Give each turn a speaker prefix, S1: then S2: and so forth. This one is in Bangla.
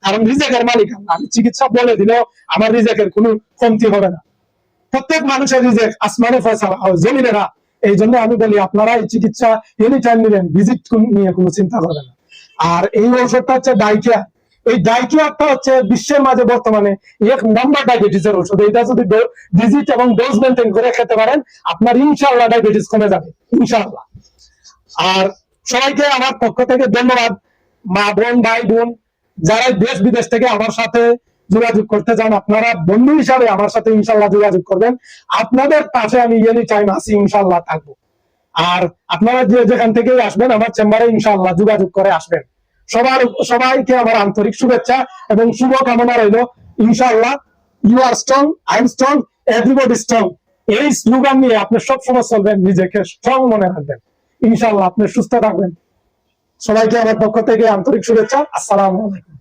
S1: কারণ রিজেকের মালিক আল্লাহ। আমি চিকিৎসা বলে দিলেও আমার রিজেকের কোনো কমতি হবে না। প্রত্যেক মানুষের রিজেক আসমানে ফয়সালা হয়, জমিনে না। এই জন্য আমি বলি আপনারা এই চিকিৎসা এনি টাইম নেবেন, ভিজিট নিয়ে কোনো চিন্তা করবেন না। আর এই ঔষধটা হচ্ছে ডাইকিয়া। এই ডাইকিয়াটা হচ্ছে বিশ্বের মাঝে বর্তমানে 1 নাম্বার ডায়াবেটিসের ওষুধ। এটা যদি ভিজিট এবং ডোজ মেনটেন করে খেতে পারেন, আপনার ইনশাআল্লাহ ডায়াবেটিস কমে যাবে ইনশাআল্লাহ। আর সবাইকে আমার পক্ষ থেকে ধন্যবাদ। মা বোন ভাই বোন যারা দেশ বিদেশ থেকে আমার সাথে যোগাযোগ করতে চান, আপনারা বন্ধু হিসাবে আমার সাথে ইনশাল্লাহ যোগাযোগ করবেন। আপনাদের পাশে আমি এনি টাইম আছি, ইনশাল্লাহ থাকবো। আর আপনারা যে যেখান থেকে আসবেন আমার চেম্বারে ইনশাল্লাহ যোগাযোগ করে আসবেন। সবাইকে আমার আন্তরিক শুভেচ্ছা এবং শুভকামনা রইল। ইনশাল্লাহ, you are strong, I am strong, everybody strong. এই স্লোগান নিয়ে আপনি সবসময় চলবেন, নিজেকে স্ট্রং মনে রাখবেন। ইনশাল্লাহ আপনি সুস্থ থাকবেন। সবাইকে আমার পক্ষ থেকে আন্তরিক শুভেচ্ছা। আসসালামু আলাইকুম।